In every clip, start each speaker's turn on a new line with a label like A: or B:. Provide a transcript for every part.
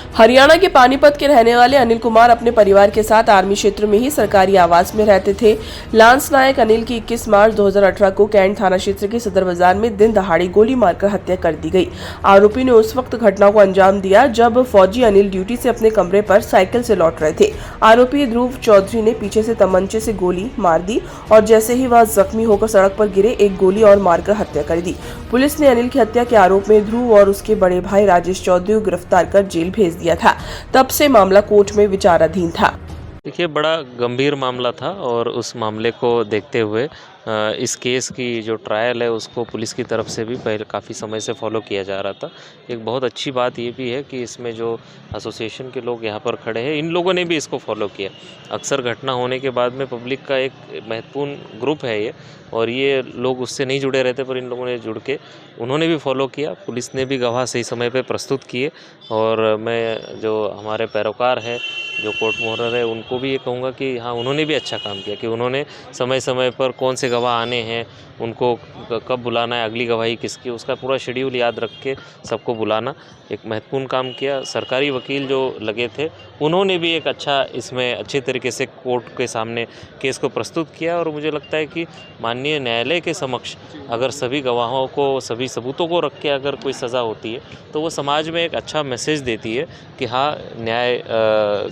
A: हरियाणा के पानीपत के रहने वाले अनिल कुमार अपने परिवार के साथ आर्मी क्षेत्र में ही सरकारी आवास में रहते थे। लांस नायक अनिल की 21 मार्च 2018 को कैंट थाना क्षेत्र के सदर बाजार में दिन दहाड़ी गोली मारकर हत्या कर दी गई। आरोपी ने उस वक्त घटना को अंजाम दिया जब फौजी अनिल ड्यूटी से अपने कमरे पर साइकिल से लौट रहे थे। आरोपी ध्रुव चौधरी ने पीछे से तमंचे से गोली मार दी और जैसे ही वह जख्मी होकर सड़क पर गिरे, एक गोली और मारकर हत्या कर दी। पुलिस ने अनिल की हत्या के आरोप में ध्रुव और उसके बड़े भाई राजेश चौधरी को गिरफ्तार कर जेल भेज दिया था। तब से मामला कोर्ट में विचाराधीन था।
B: देखिए, बड़ा गंभीर मामला था और उस मामले को देखते हुए इस केस की जो ट्रायल है उसको पुलिस की तरफ से भी पहले काफ़ी समय से फॉलो किया जा रहा था। एक बहुत अच्छी बात ये भी है कि इसमें जो एसोसिएशन के लोग यहाँ पर खड़े हैं, इन लोगों ने भी इसको फॉलो किया। अक्सर घटना होने के बाद में पब्लिक का एक महत्वपूर्ण ग्रुप है ये, और ये लोग उससे नहीं जुड़े रहते, पर इन लोगों ने जुड़ के उन्होंने भी फॉलो किया। पुलिस ने भी गवाह सही समय पे प्रस्तुत किए, और मैं जो हमारे पैरोकार है, जो कोर्ट मुहर्रर है, उनको भी ये कहूँगा कि हाँ, उन्होंने भी अच्छा काम किया कि उन्होंने समय समय पर कौन से गवाह आने हैं, उनको कब बुलाना है, अगली गवाही किसकी, उसका पूरा शेड्यूल याद रख के सबको बुलाना एक महत्वपूर्ण काम किया। सरकारी वकील जो लगे थे, उन्होंने भी एक अच्छा इसमें अच्छे तरीके से कोर्ट के सामने केस को प्रस्तुत किया, और मुझे लगता है कि माननीय न्यायालय के समक्ष अगर सभी गवाहों को, सभी सबूतों को रख के अगर कोई सज़ा होती है तो वो समाज में एक अच्छा मैसेज देती है कि हाँ, न्याय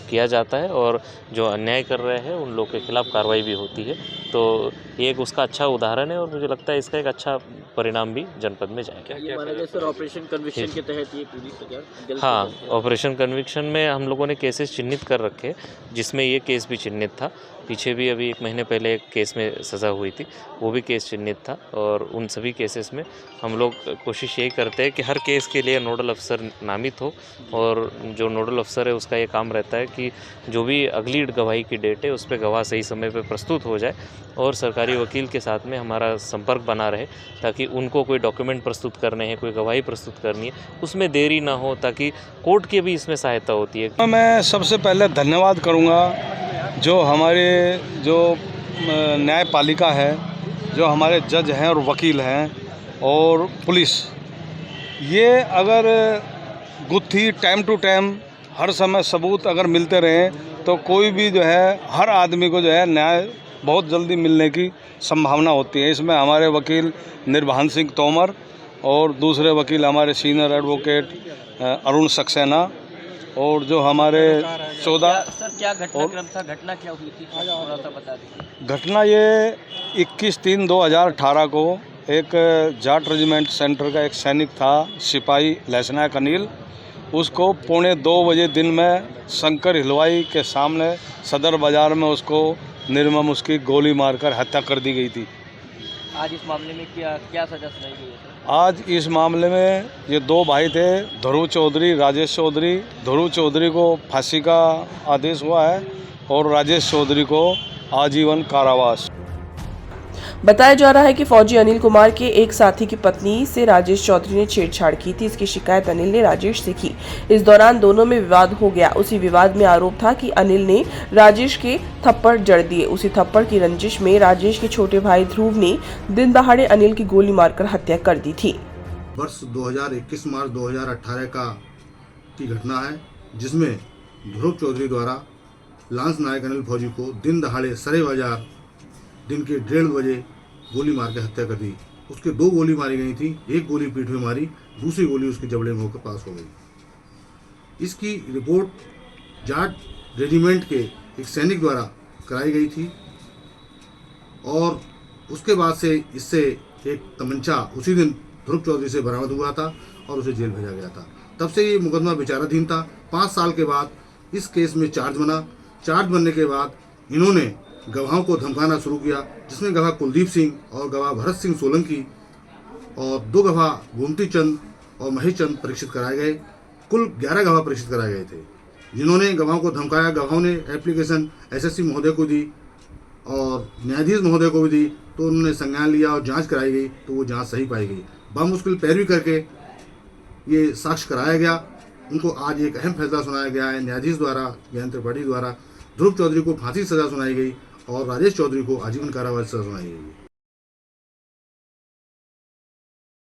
B: किया जाता है और जो अन्याय कर रहे हैं उन लोग के खिलाफ कार्रवाई भी होती है। तो ये एक उसका अच्छा उदाहरण है, और मुझे लगता है इसका एक अच्छा परिणाम भी जनपद में जाएगा।
C: ये माना जाए सर, ऑपरेशन कन्विक्शन के तहत ये पूरी सजा?
B: हाँ, ऑपरेशन कन्विक्शन में हम लोगों ने केसेस चिन्हित कर रखे, जिसमें ये केस भी चिन्हित था। पीछे भी अभी 1 महीने पहले एक केस में सज़ा हुई थी, वो भी केस चिन्हित था। और उन सभी केसेस में हम लोग कोशिश यही करते हैं कि हर केस के लिए नोडल अफसर नामित हो, और जो नोडल अफसर है उसका ये काम रहता है कि जो भी अगली गवाही की डेट है उस पर गवाह सही समय पर प्रस्तुत हो जाए, और सरकारी वकील के साथ में हमारा संपर्क बना रहे, ताकि उनको कोई डॉक्यूमेंट प्रस्तुत करने हैं, कोई गवाही प्रस्तुत करनी है, उसमें देरी ना हो, ताकि कोर्ट की भी इसमें सहायता होती है।
D: मैं सबसे पहले धन्यवाद करूंगा जो हमारे न्यायपालिका है, जो हमारे जज हैं और वकील हैं और पुलिस, ये अगर गुत्थी टाइम टू टाइम हर समय सबूत अगर मिलते रहें तो कोई भी जो है, हर आदमी को जो है न्याय बहुत जल्दी मिलने की संभावना होती है। इसमें हमारे वकील निर्भान सिंह तोमर और दूसरे वकील हमारे सीनियर एडवोकेट अरुण सक्सेना, और जो हमारे 14
C: सर, क्या घटनाक्रम था, घटना क्या हुई थी, थोड़ा सा बता दीजिए।
D: घटना ये 21/3/2018 को एक जाट रेजिमेंट सेंटर का एक सैनिक था, सिपाही लहसनायक अनिल, उसको 1:45 बजे दिन में शंकर हिलवाई के सामने सदर बाज़ार में उसको निर्मम उसकी गोली मारकर हत्या कर दी गई थी।
C: आज इस मामले में क्या सजा सुनाई गई है?
D: आज इस मामले में ये 2 भाई थे, ध्रुव चौधरी, राजेश चौधरी। ध्रुव चौधरी को फांसी का आदेश हुआ है और राजेश चौधरी को आजीवन कारावास।
A: बताया जा रहा है कि फौजी अनिल कुमार के एक साथी की पत्नी से राजेश चौधरी ने छेड़छाड़ की थी। इसकी शिकायत अनिल ने राजेश से की। इस दौरान दोनों में विवाद हो गया। उसी विवाद में आरोप था कि अनिल ने राजेश के थप्पड़ जड़ दिए। उसी थप्पड़ की रंजिश में राजेश के छोटे भाई ध्रुव ने दिन दहाड़े अनिल की गोली मारकर हत्या कर दी थी।
E: वर्ष 2021 मार्च 2018 की घटना है, जिसमें ध्रुव चौधरी द्वारा लांस नायक अनिल फौजी को दिन दहाड़े सरे बाजार दिन के 1:30 बजे गोली मार के हत्या कर दी। उसके 2 गोली मारी गई थी, एक गोली पीठ में मारी, दूसरी गोली उसके जबड़े में होकर पास हो गई। इसकी रिपोर्ट जाट रेजिमेंट के एक सैनिक द्वारा कराई गई थी, और उसके बाद से इससे एक तमंचा उसी दिन ध्रुव चौधरी से बरामद हुआ था और उसे जेल भेजा गया था। तब से ये मुकदमा विचाराधीन था। 5 साल के बाद इस केस में चार्ज बना। चार्ज बनने के बाद इन्होंने गवाहों को धमकाना शुरू किया, जिसमें गवाह कुलदीप सिंह और गवाह भरत सिंह सोलंकी और 2 गवाह गोमती चंद और महेश चंद परीक्षित कराए गए। कुल 11 गवाह परीक्षित कराए गए थे, जिन्होंने गवाहों को धमकाया। गवाहों ने एप्लीकेशन एसएससी महोदय को दी और न्यायाधीश महोदय को भी दी, तो उन्होंने संज्ञान लिया और जांच कराई गई, तो वो जांच सही पाई गई। बामुश्किल पैरवी करके ये साक्ष्य कराया गया। उनको आज एक अहम फैसला सुनाया गया है न्यायाधीश द्वारा, ज्ञान त्रिपाठी द्वारा। ध्रुव चौधरी को फांसी सजा सुनाई गई और राजेश चौधरी को आजीवन कारावास सजा सुनाई गई।